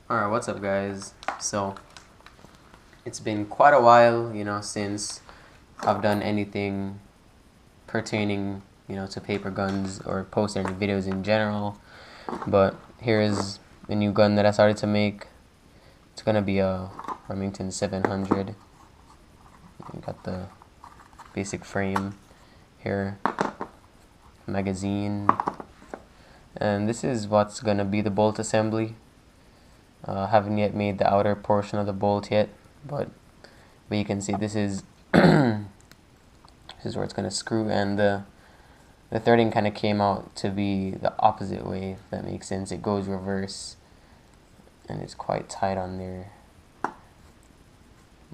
Alright, what's up guys? So, it's been quite a while, since I've done anything pertaining, to paper guns or posted any videos in general. But here's a new gun that I started to make. It's gonna be a Remington 700. You got the basic frame here, magazine, and this is what's gonna be the bolt assembly. Haven't yet made the outer portion of the bolt yet, but you can see this is this is where it's gonna screw, and the threading kind of came out to be the opposite way, if that makes sense. It goes reverse, and it's quite tight on there.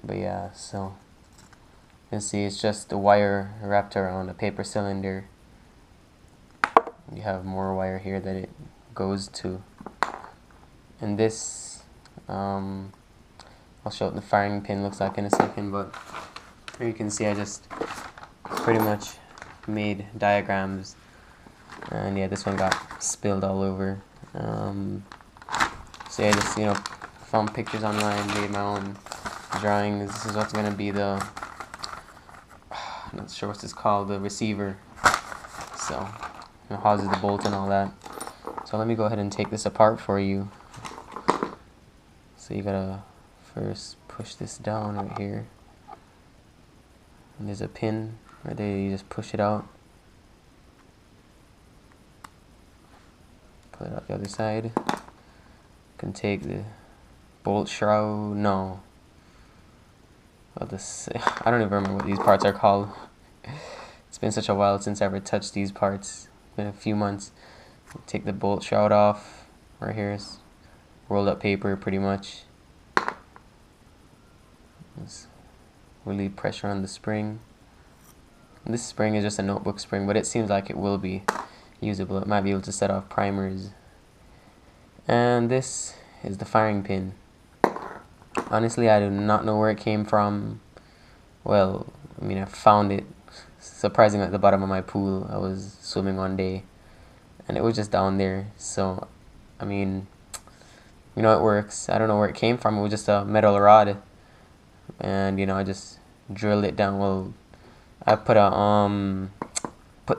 But yeah, so you can see it's just the wire wrapped around a paper cylinder. You have more wire here that it goes to. And this, I'll show what the firing pin looks like in a second, but here you can see I just pretty much made diagrams, and yeah, this one got spilled all over. So yeah, just found pictures online, made my own drawings. This is what's gonna be the, I'm not sure what's this called, the receiver. So it houses the bolt and all that. So let me go ahead and take this apart for you. So you gotta first push this down right here, and there's a pin right there. You just push it out, pull it out the other side. You can take the bolt shroud. No, I don't even remember what these parts are called. It's been such a while since I ever touched these parts. It's been a few months. Take the bolt shroud off. Right here is rolled up paper, pretty much. Just relieve pressure on the spring. And this spring is just a notebook spring, but it seems like it will be usable. It might be able to set off primers. And this is the firing pin. Honestly, I do not know where it came from. Well, I mean, I found it surprisingly at the bottom of my pool. I was swimming one day, and it was just down there. So, I mean, it works. I don't know where it came from. It was just a metal rod, and I just drilled it down. Well, I put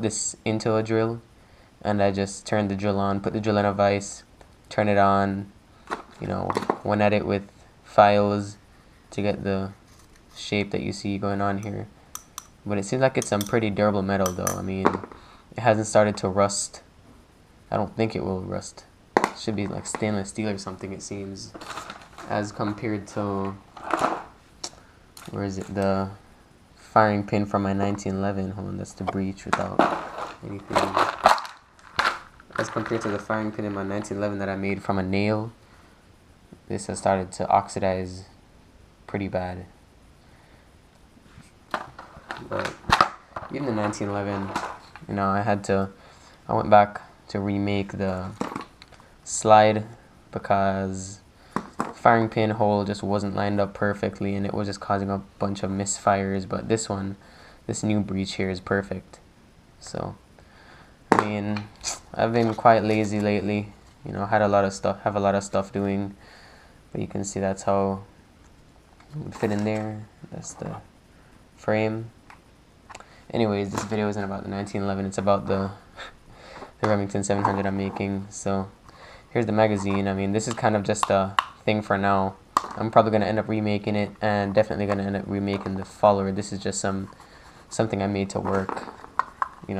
this into a drill, and I just turned the drill on, put the drill in a vise, turn it on, went at it with files to get the shape that you see going on here. But it seems like it's some pretty durable metal though. I mean, it hasn't started to rust. I don't think it will rust. It should be like stainless steel or something, it seems, as compared to, where is it, the firing pin from my 1911. Hold on, that's the breech without anything. As compared to the firing pin in my 1911 that I made from a nail, this has started to oxidize pretty bad. But even the 1911, I went back to remake the slide because firing pin hole just wasn't lined up perfectly, and it was just causing a bunch of misfires. But this new breech here is perfect. So, I mean, I've been quite lazy lately. Have a lot of stuff doing. But you can see that's how it would fit in there. That's the frame. Anyways, this video isn't about the 1911. It's about the Remington 700 I'm making. So here's the magazine. I mean, this is kind of just a thing for now. I'm probably going to end up remaking it, and definitely going to end up remaking the follower. This is just something I made to work,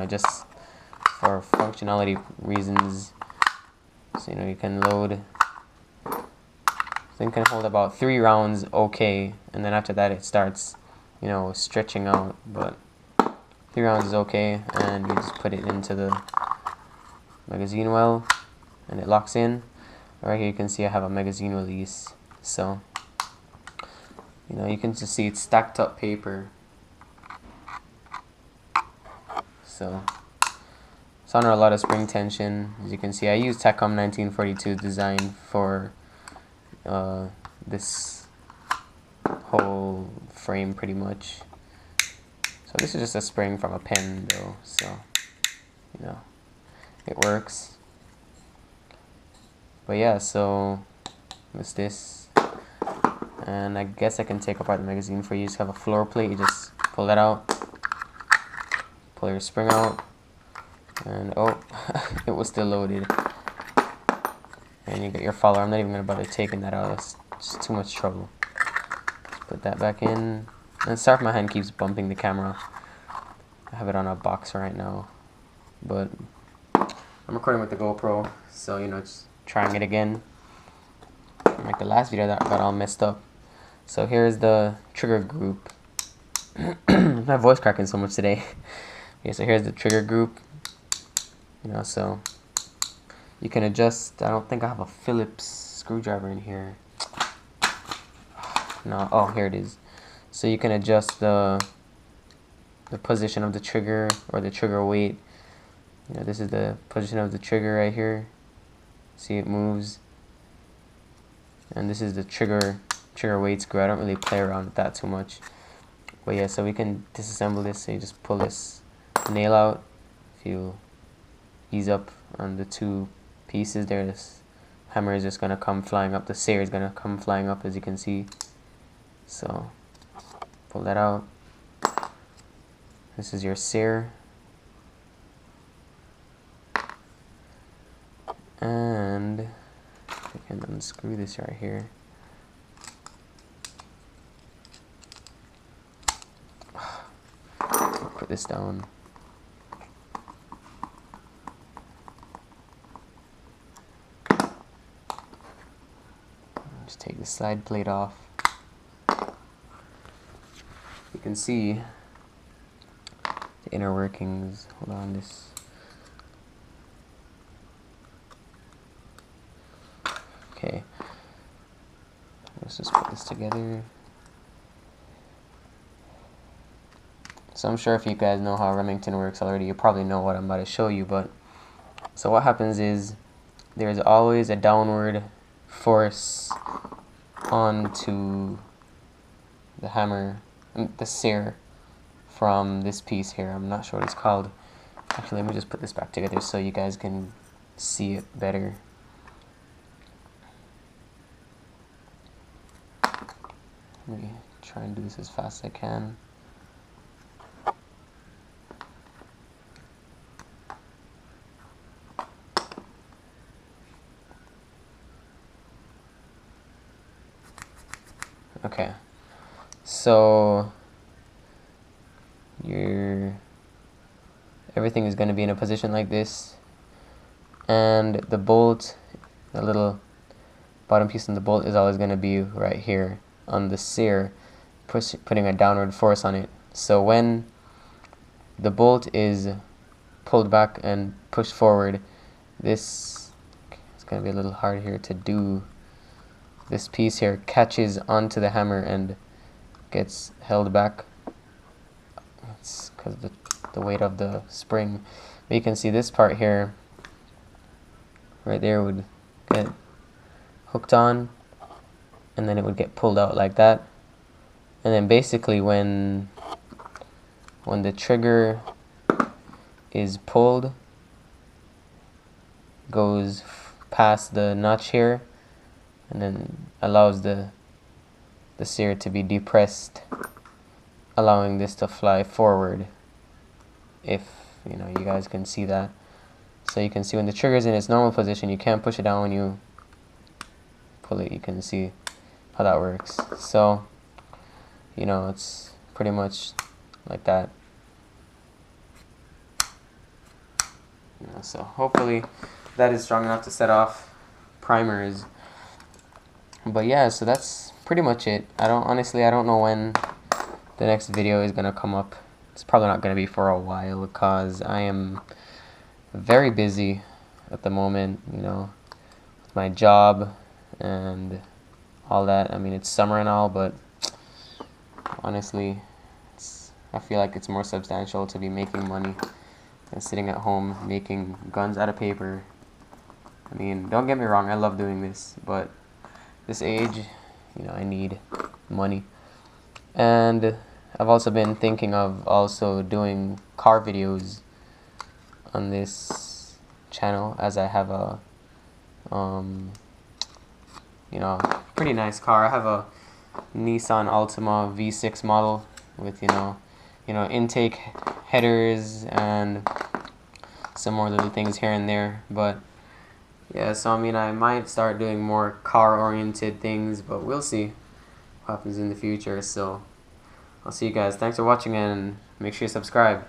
just for functionality reasons. So you can load. So you can hold about 3 rounds okay, and then after that it starts stretching out, but 3 rounds is okay. And you just put it into the magazine well, and it locks in. Right here you can see I have a magazine release. So you can just see it's stacked up paper. So it's under a lot of spring tension. As you can see, I use Takom 1942 design for this whole frame pretty much. So this is just a spring from a pen though, so it works. But yeah, so What's this? And I guess I can take apart the magazine for you. You just have a floor plate. You just pull that out, pull your spring out, and oh, it was still loaded. And you get your follower. I'm not even gonna bother taking that out. It's just too much trouble. Just put that back in. And sorry if my hand keeps bumping the camera. I have it on a box right now, but I'm recording with the GoPro, so you know, just trying it again. Like the last video that got all messed up. So here's the trigger group. My voice cracking so much today. Okay, so here's the trigger group. You know, so you can adjust. I don't think I have a Phillips screwdriver in here. No, oh, here it is. So you can adjust the position of the trigger or the trigger weight. You know, this is the position of the trigger right here. See, it moves. And this is the trigger weight screw. I don't really play around with that too much. But yeah, so we can disassemble this. So you just pull this nail out. If you ease up on the two pieces there, this hammer is just going to come flying up. The sear is going to come flying up, as you can see. So pull that out. This is your sear. And I can unscrew this right here. Put this down. Just take the side plate off. You can see the inner workings. Hold on, this. Okay. Let's just put this together. So I'm sure if you guys know how Remington works already, you probably know what I'm about to show you, but so what happens is there's always a downward force onto the hammer, the sear from this piece here. I'm not sure what it's called. Actually, let me just put this back together so you guys can see it better. Let me try and do this as fast as I can. Okay, so everything is going to be in a position like this, and the bolt, the little bottom piece in the bolt, is always going to be right here on the sear, putting a downward force on it. So when the bolt is pulled back and pushed forward, this is going to be a little hard here to do. This piece here catches onto the hammer and gets held back. It's because of the weight of the spring. But you can see this part here, right there, would get hooked on, and then it would get pulled out like that. And then basically when the trigger is pulled, goes past the notch here, and then allows the sear to be depressed, allowing this to fly forward, if you know, you guys can see that. So you can see when the trigger is in its normal position, you can't push it down. When you pull it, you can see how that works. So you know, it's pretty much like that. You know, so hopefully that is strong enough to set off primers. But yeah, so that's pretty much it. I don't know when the next video is gonna come up. It's probably not gonna be for a while because I am very busy at the moment, you know, with my job and all that. I mean, it's summer and all, but honestly, I feel like it's more substantial to be making money than sitting at home making guns out of paper. I mean, don't get me wrong, I love doing this, but this age, you know, I need money. And I've also been thinking of also doing car videos on this channel, as I have a you know, pretty nice car. I have a Nissan Altima V6 model with intake headers and some more little things here and there. But yeah, so I mean, I might start doing more car oriented things, but we'll see what happens in the future. So I'll see you guys. Thanks for watching, and make sure you subscribe.